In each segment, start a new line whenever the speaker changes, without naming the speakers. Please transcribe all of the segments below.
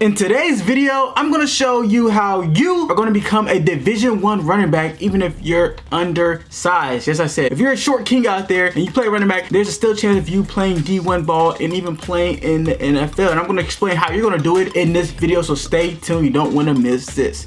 In today's video, I'm going to show you how you are going to become a Division I running back even if you're undersized. Yes, I said, if you're a short king out there and you play running back, there's a still chance of you playing D1 ball and even playing in the NFL. And I'm going to explain how you're going to do it in this video, so stay tuned. You don't want to miss this.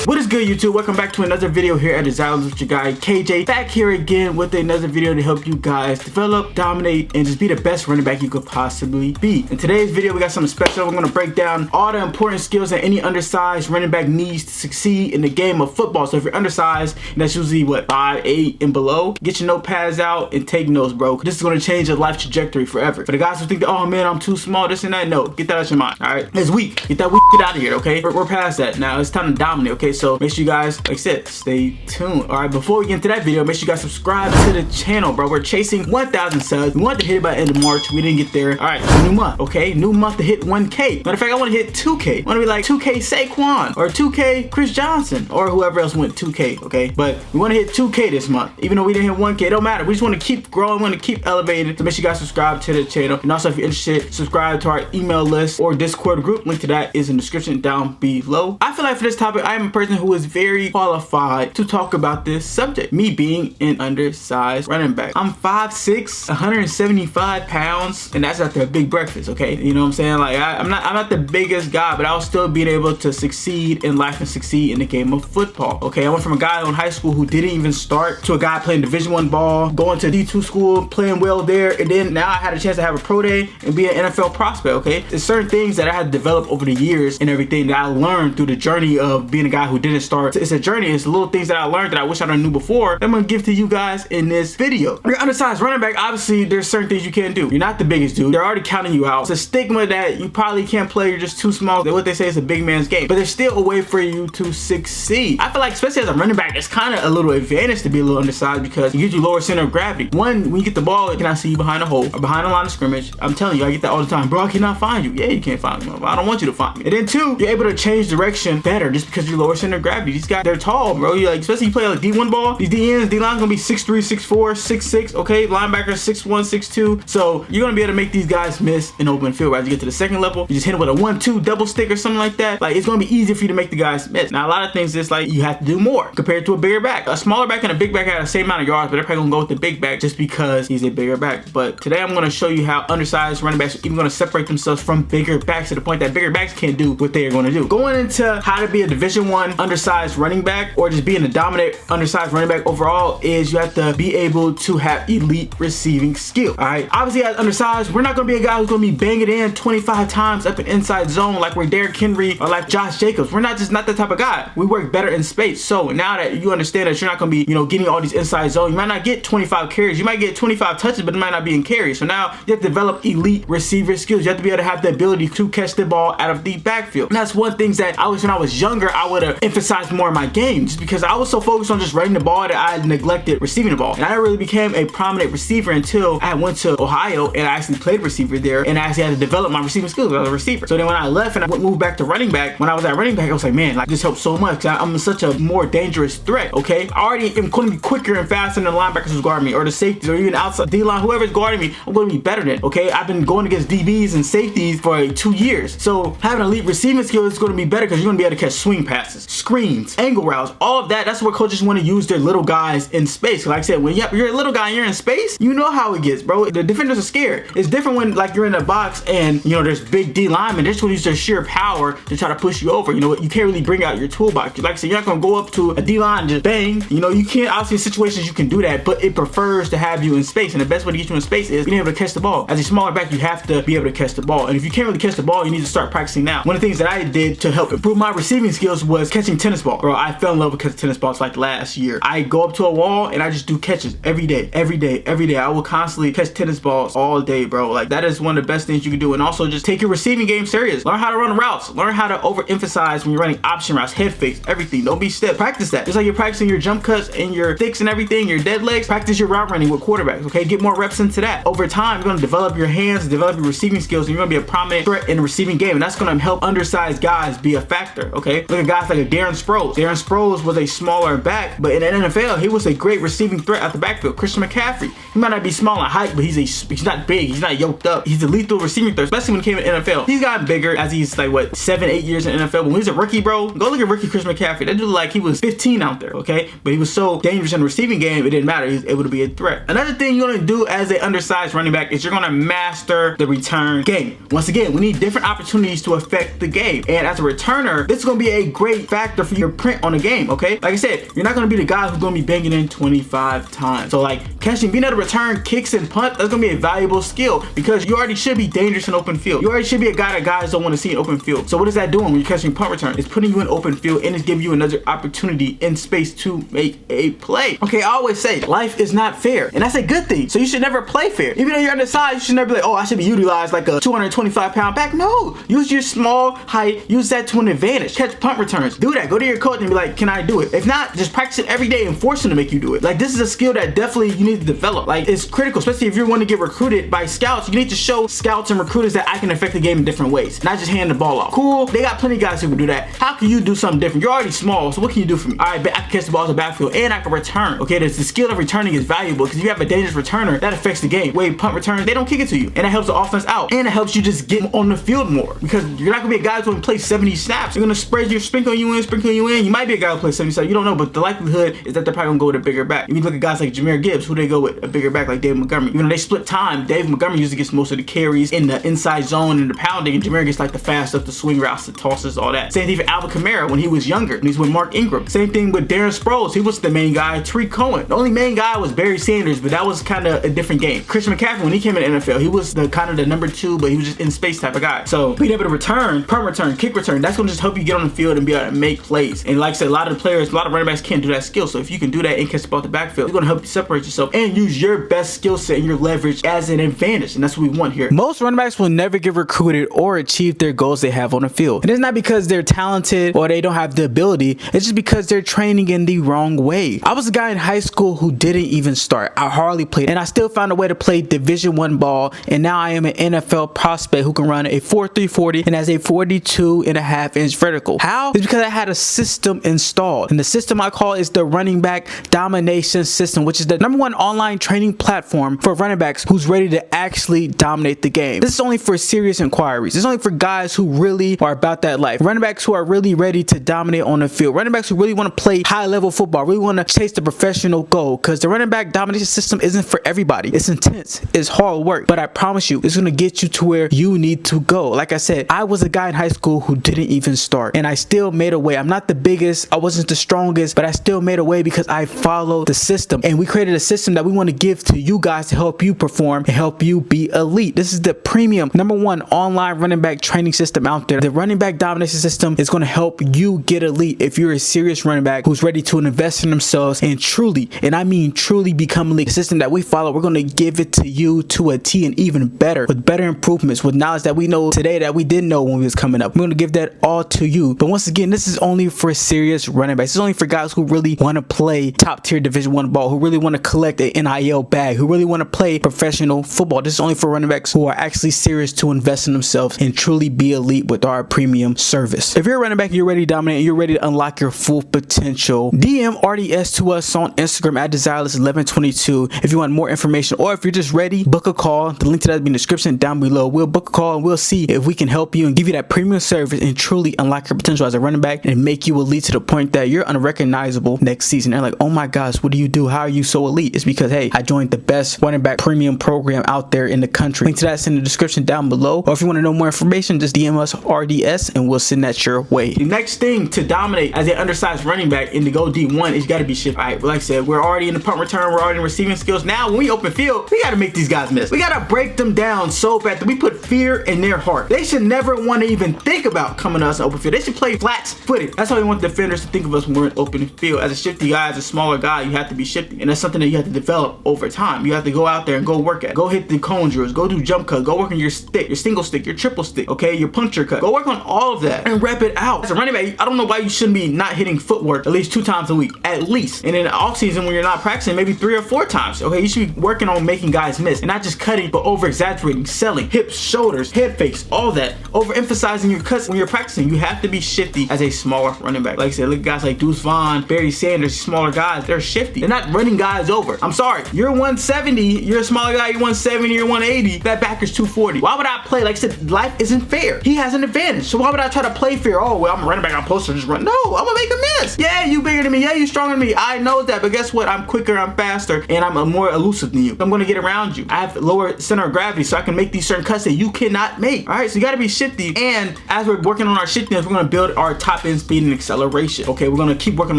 What is good, YouTube? Welcome back to another video here at Accelerator with your guy KJ, back here again with another video to help you guys develop, dominate, and just be the best running back you could possibly be. In today's video, we got something special. We're going to break down all the important skills that any undersized running back needs to succeed in the game of football. So if you're undersized, and that's usually what, 5'8" and below, get your notepads out and take notes, bro. This is going to change your life trajectory forever. For the guys who think that, oh man, I'm too small, this and that, no, get that out your mind. All right, it's weak. Get that weak shit out of here, okay? We're past that now. It's time to dominate, okay? So make sure you guys, like I said, stay tuned. All right, before we get into that video, make sure you guys subscribe to the channel, bro. We're chasing 1,000 subs. We want to hit it by the end of March. We didn't get there. All right, new month, okay? New month to hit 1K. Matter of fact, I want to hit 2K. I want to be like 2K Saquon or 2K Chris Johnson or whoever else went 2K, okay? But we want to hit 2K this month. Even though we didn't hit 1K, it don't matter. We just want to keep growing. We want to keep elevating. So make sure you guys subscribe to the channel. And also, if you're interested, subscribe to our email list or Discord group. Link to that is in the description down below. I feel like for this topic, I am a person who is very qualified to talk about this subject, me being an undersized running back. I'm 5'6", 175 pounds, and that's after a big breakfast, okay? You know what I'm saying? Like, I'm not the biggest guy, but I'll still be able to succeed in life and succeed in the game of football, okay? I went from a guy in high school who didn't even start to a guy playing Division I ball, going to D2 school, playing well there, and then now I had a chance to have a pro day and be an NFL prospect, okay? There's certain things that I had to develop over the years and everything that I learned through the journey of being a guy who didn't start. It's a journey. It's little things that I learned that I wish I knew before that I'm gonna give to you guys in this video. You're undersized running back, obviously there's certain things you can't do. You're not the biggest dude. They're already counting you out. It's a stigma that you probably can't play, you're just too small. What they say is a big man's game, but there's still a way for you to succeed. I feel like, especially as a running back, it's kind of a little advantage to be a little undersized because it gives you lower center of gravity. One, when you get the ball, it cannot see you behind a hole or behind a line of scrimmage. I'm telling you, I get that all the time. Bro, I cannot find you. Yeah, you can't find me. I don't want you to find me. And then two, you're able to change direction better just because you're lower center of gravity. These guys, they're tall, bro. You like, especially you play like D1 ball, these D-ends, D-line's gonna be 6'3", 6'4", 6'6", okay? Linebackers 6'1", 6'2". So you're gonna be able to make these guys miss in open field. Right? As you get to the second level, you just hit it with a 1-2 double stick or something like that. Like, it's gonna be easier for you to make the guys miss. Now, a lot of things is like you have to do more compared to a bigger back. A smaller back and a big back have the same amount of yards, but they're probably gonna go with the big back just because he's a bigger back. But today I'm gonna show you how undersized running backs are even gonna separate themselves from bigger backs to the point that bigger backs can't do what they are gonna do. Going into how to be a Division I undersized running back or just being a dominant undersized running back overall is you have to be able to have elite receiving skill. All right, obviously as undersized, we're not gonna be a guy who's gonna be banging in 25 times up an inside zone like we're Derrick Henry or like Josh Jacobs. We're not that type of guy. We work better in space. So now that you understand that you're not gonna be, you know, getting all these inside zones, you might not get 25 carries, you might get 25 touches, but it might not be in carries. So now you have to develop elite receiver skills. You have to be able to have the ability to catch the ball out of the backfield. And that's one thing that when I was younger, I would have emphasized more in my game just because I was so focused on just running the ball that I neglected receiving the ball. And I really became a prominent receiver until I went to Ohio and I actually played receiver there and I actually had to develop my receiving skills as a receiver. So then when I left and I moved back to running back, when I was at running back, I was like, man, like this helps so much. I'm such a more dangerous threat, okay? I already am going to be quicker and faster than the linebackers who's guarding me or the safeties or even outside D-line, whoever's guarding me, I'm going to be better than, okay? I've been going against DBs and safeties for 2 years. So having elite receiving skills is going to be better because you're going to be able to catch swing passes, screens, angle routes, all of that. That's what coaches want to use their little guys in space. Like I said, when you're a little guy and you're in space, you know how it gets, bro. The defenders are scared. It's different when like you're in a box and, you know, there's big D linemen. They're just going to use their sheer power to try to push you over. You know, you can't really bring out your toolbox. Like I said, you're not going to go up to a D line and just bang. You know, you can't, obviously in situations you can do that, but it prefers to have you in space. And the best way to get you in space is being able to catch the ball. As a smaller back, you have to be able to catch the ball. And if you can't really catch the ball, you need to start practicing now. One of the things that I did to help improve my receiving skills was catching tennis ball. Bro, I fell in love with catching tennis balls like last year. I go up to a wall and I just do catches every day. I will constantly catch tennis balls all day, bro. Like, that is one of the best things you can do. And also just take your receiving game serious. Learn how to run routes. Learn how to overemphasize when you're running option routes, head fakes, everything. Don't be stiff. Practice that. Just like you're practicing your jump cuts and your sticks and everything, your dead legs, practice your route running with quarterbacks, okay? Get more reps into that. Over time, you're going to develop your hands, develop your receiving skills, and you're going to be a prominent threat in the receiving game. And that's going to help undersized guys be a factor, okay? Look at guys like have Darren Sproles. Darren Sproles was a smaller back, but in the NFL, he was a great receiving threat out the backfield. Christian McCaffrey, he might not be small in height, but he's not big. He's not yoked up. He's a lethal receiving threat, especially when he came in NFL. He's gotten bigger as he's like, what, 7-8 years in NFL. When he was a rookie, bro, go look at rookie Christian McCaffrey. That dude like he was 15 out there, okay? But he was so dangerous in the receiving game, it didn't matter. He was able to be a threat. Another thing you're gonna do as an undersized running back is you're gonna master the return game. Once again, we need different opportunities to affect the game. And as a returner, this is gonna be a great factor for your print on the game, okay? Like I said, you're not gonna be the guy who's gonna be banging in 25 times. So like catching, being able to return kicks and punt, that's gonna be a valuable skill because you already should be dangerous in open field. You already should be a guy that guys don't want to see in open field. So what is that doing when you're catching punt return? It's putting you in open field and it's giving you another opportunity in space to make a play. Okay, I always say life is not fair, and that's a good thing. So you should never play fair. Even though you're undersized, you should never be like, oh, I should be utilized like a 225-pound back. No, use your small height, use that to an advantage. Catch punt returns. Do that. Go to your coach and be like, can I do it? If not, just practice it every day and force him to make you do it. Like, this is a skill that definitely you need to develop. Like, it's critical, especially if you're wanting to get recruited by scouts. You need to show scouts and recruiters that I can affect the game in different ways, not just hand the ball off. Cool, they got plenty of guys who can do that. How can you do something different? You're already small, so what can you do for me? All right, I can catch the ball in the backfield and I can return. Okay, the skill of returning is valuable because if you have a dangerous returner, that affects the game. Wait, punt returns, they don't kick it to you, and it helps the offense out, and it helps you just get on the field more because you're not gonna be a guy who's gonna play 70 snaps. They're gonna sprinkle you in. You might be a guy who plays 70 snaps. You don't know, but the likelihood is that they're probably gonna go with a bigger back. If you look at guys like Jahmyr Gibbs, who they go with a bigger back like David Montgomery. Even though they split time, Dave Montgomery usually gets most of the carries in the inside zone and the pounding, and Jahmyr gets like the fast stuff, the swing routes, the tosses, all that. Same thing for Alvin Kamara when he was younger, and he's with Mark Ingram. Same thing with Darren Sproles. He was the main guy. Tarik Cohen. The only main guy was Barry Sanders, but that was kind of a different game. Christian McCaffrey, when he came in the NFL, he was the kind of the number 2, but he was just in space type of guy. So being able to return, punt return, kick return, that's gonna just help you get on the field and be able to make plays. And like I said, a lot of running backs can't do that skill. So if you can do that and catch the ball at the backfield, it's gonna help you separate yourself and use your best skill set and your leverage as an advantage. And that's what we want here. Most running backs will never get recruited or achieve their goals they have on the field. And it's not because they're talented or they don't have the ability. It's just because they're training in the wrong way. I was a guy in high school who didn't even start. I hardly played, and I still found a way to play Division I ball. And now I am an NFL prospect who can run a 4.3 40 and has a 42.5-inch vertical. How? It's because I had a system installed, and the system I call is the Running Back Domination System, which is the #1 online training platform for running backs who's ready to actually dominate the game. This is only for serious inquiries. This is only for guys who really are about that life. Running backs who are really ready to dominate on the field. Running backs who really want to play high-level football, really want to chase the professional goal, because the Running Back Domination System isn't for everybody. It's intense. It's hard work, but I promise you, it's going to get you to where you need to go. Like I said, I was a guy in high school who didn't even start, and I still made a way. I'm not the biggest, I wasn't the strongest, but I still made a way because I followed the system, and we created a system that we want to give to you guys to help you perform and help you be elite. This is the premium #1 online running back training system out there. The Running Back Domination System is going to help you get elite if you're a serious running back who's ready to invest in themselves and truly, and I mean truly, become elite. The system that we follow, we're going to give it to you to a T, and even better, with better improvements, with knowledge that we know today that we didn't know when we was coming up. We're going to give that all to you. But once again, this is only for serious running backs. It's only for guys who really want to play top tier Division I ball, who really want to collect an NIL bag, who really want to play professional football. This is only for running backs who are actually serious to invest in themselves and truly be elite with our premium service. If you're a running back, you're ready to dominate, and you're ready to unlock your full potential, DM RDS to us on Instagram at Desireless1122 if you want more information, or if you're just ready, book a call. The link to that will be in the description down below. We'll book a call and we'll see if we can help you and give you that premium service and truly unlock your potential as a running back and make you elite to the point that you're unrecognizable next season. They're like, oh my gosh, what do you do? How are you so elite? It's because, hey, I joined the best running back premium program out there in the country. Link to that's in the description down below. Or if you want to know more information, just DM us RDS and we'll send that your way. The next thing to dominate as an undersized running back in the Go D1 is you got to be shifty. All right, like I said, we're already in the punt return, we're already in receiving skills. Now, when we open field, we got to make these guys miss. We got to break them down so bad that we put fear in their heart. They should never want to even think about coming to us in open field. They should play flat-footed. That's how we want defenders to think of us when we're in open field. As a shifty guy, as a smaller guy, you have to be shifty, and that's something that you have to develop over time. You have to go out there and go work at. Go hit the cone drills. Go do jump cut. Go work on your stick, your single stick, your triple stick. Okay, your puncture cut. Go work on all of that and rep it out. As a running back, I don't know why you shouldn't be not hitting footwork at least 2 times a week, at least. And in the off season, when you're not practicing, maybe 3 or 4 times. Okay, you should be working on making guys miss, and not just cutting, but over exaggerating, selling, hips, shoulders, head fakes, all that. Overemphasizing your cuts when you're practicing. You have to be shifty as a smaller running back. Like I said, look at guys like Deuce Vaughn, Barry Sanders, smaller guys. They're shifty. They're not running guys over. I'm sorry. You're 170. You're a smaller guy. You're 170. You're 180. That backer's 240. Why would I play? Like I said, life isn't fair. He has an advantage. So why would I try to play fair? Oh, well, I'm a running back. I'm supposed to just run. No, I'm gonna make a miss. Yeah, you bigger than me. Yeah, you stronger than me. I know that. But guess what? I'm quicker. I'm faster. And I'm more elusive than you. I'm gonna get around you. I have lower center of gravity, so I can make these certain cuts that you cannot make. All right, so you gotta be shifty. And as we're working on our shiftiness, we're gonna build our top end speed and acceleration. Okay, we're gonna keep working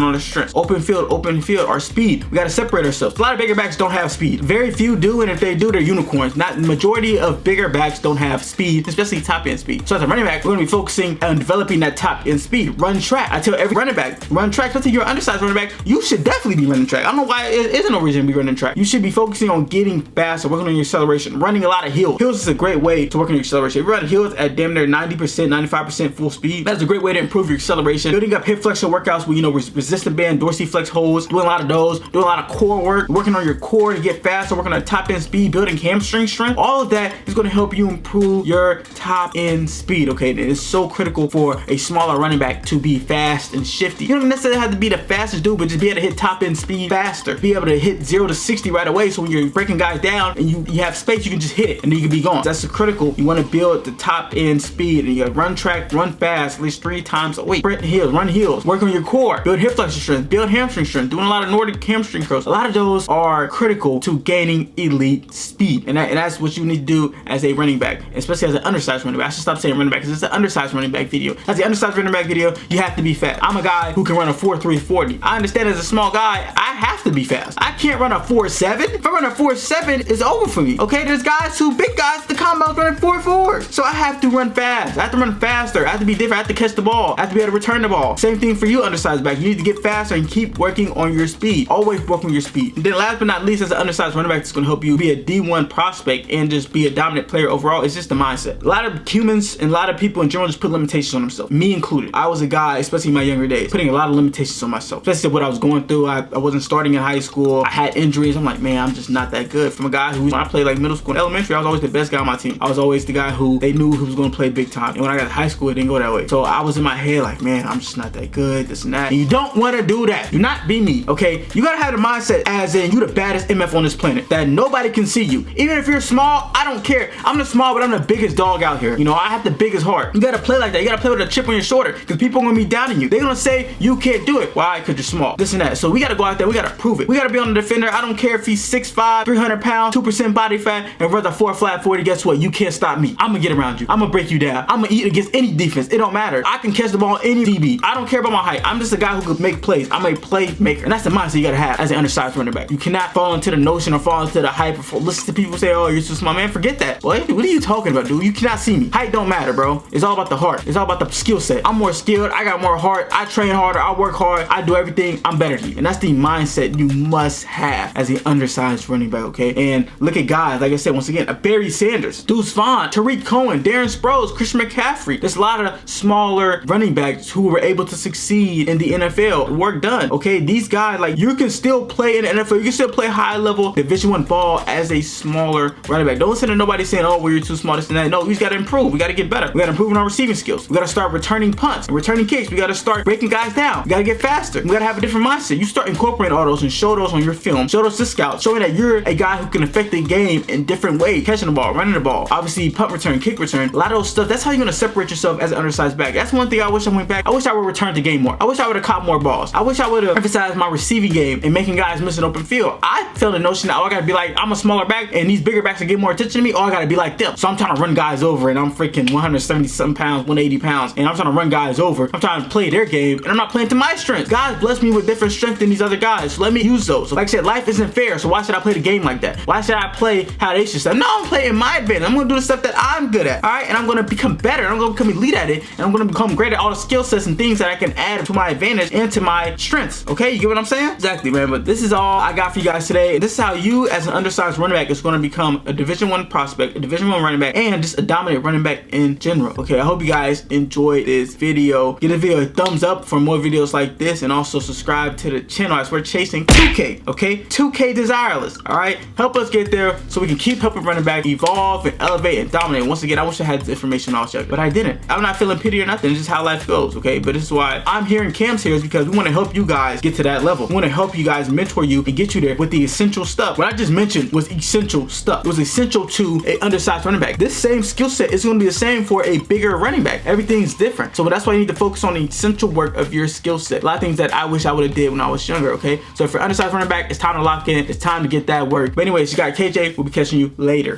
on our strengths. Open field, our speed. We gotta separate ourselves. A lot of bigger backs don't have speed. Very few do, and if they do, they're unicorns. Not the majority of bigger backs don't have speed, especially top end speed. So as a running back, we're gonna be focusing on developing that top end speed. Run track. I tell every running back, run track. Especially if you're an undersized running back, you should definitely be running track. I don't know why it isn't no reason to be running track. You should be focusing on getting faster, working on your acceleration, running a lot of hills. Hills is a great way to work on your acceleration. If you run hills at damn near 90%, 95% full speed, that's a great way to improve your acceleration. Building up hip flexor workouts with, you know, resistant band, dorsiflex holds, doing a lot of those, doing a lot of core work, working on your core to get faster, working on top end speed, building hamstring strength. All of that is going to help you improve your top end speed. Okay, it is so critical for a smaller running back to be fast and shifty. You don't necessarily have to be the fastest dude, but just be able to hit top end speed faster. Be able to hit 0 to 60 right away, so when you're breaking guys down and you have space, you can just hit it and then you can be gone. That's the critical. You want to build the top end speed, and you gotta run track, run fast at least 3 times a week. Sprint hills, run hills, work on your core, build hip flexor strength, build hamstring strength, doing a lot of Nordic hamstring curls. A lot of those are critical to gaining elite speed, and that's what you need to do as a running back, especially as an undersized running back. I should stop saying running back because it's an undersized running back video. As the undersized running back video, you have to be fast. I'm a guy who can run a 4.3 40. I understand as a small guy, I have to be fast. I can't run a 4.7. If I run a 4.7, it's over for me. Okay, there's guys who, big guys, the combine's running 4.4. So I have to run fast. I have to run faster. I have to be different. I have to catch the ball. I have to be able to return the ball. Same thing for you, undersized back. You need to get faster and keep working on your speed. Always work on your speed. And then last but not least, as an undersized running back, that's going to help you be a D1 prospect and just be a dominant player overall. It's just the mindset. A lot of humans and a lot of people in general just put limitations on themselves, me included. I was a guy, especially in my younger days, putting a lot of limitations on myself, especially what I was going through. I wasn't starting in high school. I had injuries. I'm like, man, I'm just not that good. From a guy who, when I played like middle school and elementary, I was always the best guy on my team. I was always the guy who they knew who was going to play big time. And when I got to high school, it didn't go that way. So I was in my head like, man, I'm just not that good, this and that. And you don't want to do that. Do not be me, okay? You got to have the mindset as in you the baddest MF on this planet, that nobody can see you. Even if you're small, I don't care. I'm the small, but I'm the biggest dog out here. You know, I have the biggest heart. You got to play like that. You got to play with a chip on your shoulder, because people are going to be down on you. They're going to say you can't do it. Why? Because you're small. This and that. So we got to go out there. We got to prove it. We got to be on the defender. I don't care if he's 6'5", 300 pounds, 2% body fat, and runs a 4 flat 40. Guess what? You can't stop me. I'm going to get around you. I'm going to break you down. I'm going to eat against any defense. It don't matter. I can catch the ball any DB. I don't care about my height. I'm just a guy who could make plays. I'm a playmaker. And that's the mindset you got to have as an undersized running back. You cannot fall into the notion or fall into the hype. Listen to people say, oh, you're too small. Man, forget that. What are you talking about, dude? You cannot see me. Height don't matter, bro. It's all about the heart. It's all about the skill set. I'm more skilled. I got more heart. I train harder. I work hard. I do everything. I'm better than you. And that's the mindset you must have as an undersized running back, okay? And look at guys, like I said, once again, Barry Sanders, Deuce Vaughn, Tarik Cohen, Darren Sproles, Christian McCaffrey. There's a lot of smaller running backs who were able to succeed in the NFL. Work done, okay? These guys, like, you can still play in the NFL. You can still play high level Division I ball as a smaller running back. Don't listen to nobody saying, oh, well, you're too small, this and that. No, we just got to improve. We got to get better. We got to improve in our receiving skills. We got to start returning punts and returning kicks. We got to start breaking guys down. We got to get faster. We got to have a different mindset. You start incorporating all those and show those on your film. Show those to scouts, showing that you're a guy who can affect the game in different ways. Catching the ball, running the ball, obviously punt return, kick return, a lot of those stuff. That's how you're going to separate yourself as an undersized back. That's one thing I wish I went back. I wish I would return the game more. I wish I would have caught more balls. I wish I would have emphasized my receiving game and making guys miss an open field. I felt the notion that, oh, I got to be like, I'm a smaller back and these bigger backs are getting more attention to me. Oh, I got to be like them. So I'm trying to run guys over and I'm freaking 170 something pounds, 180 pounds, and I'm trying to run guys over. I'm trying to play their game and I'm not playing to my strengths. God bless me with different strength than these other guys. So let me use those. So like I said, life isn't fair. So why should I play the game like that? Why should I play how they should say? No, I'm playing my advantage. I'm going to do the stuff that I'm good at. All right. And I'm going to become better. I'm going to become elite at it. And I'm going to become great at all the skill sets and things that I can add to my advantage and to my strengths. Okay. You get what I'm saying? Exactly, man. But this is all I got for you guys today. This is how you, as an undersized running back, is going to become a Division I prospect, a Division I running back, and just a dominant running back in general. Okay. I hope you guys enjoyed this video. Give the video a thumbs up for more videos like this, and also subscribe to the channel as we're chasing 2K. Okay. 2K desireless. All right. Help us get there so we can keep helping running back evolve and elevate and dominate. Once again, I wish I had this information all checked, but I didn't. I'm not feeling pity or nothing. It's just how life goes. those, okay? But this is why I'm here in Cam's here, is because we want to help you guys get to that level. We want to help you guys, mentor you, and get you there with the essential stuff. What I just mentioned was essential stuff. It was essential to a undersized running back. This same skill set is going to be the same for a bigger running back. Everything's different. So that's why you need to focus on the essential work of your skill set. A lot of things that I wish I would have did when I was younger, okay? So for undersized running back, it's time to lock in. It's time to get that work. But anyways, you got KJ. We'll be catching you later.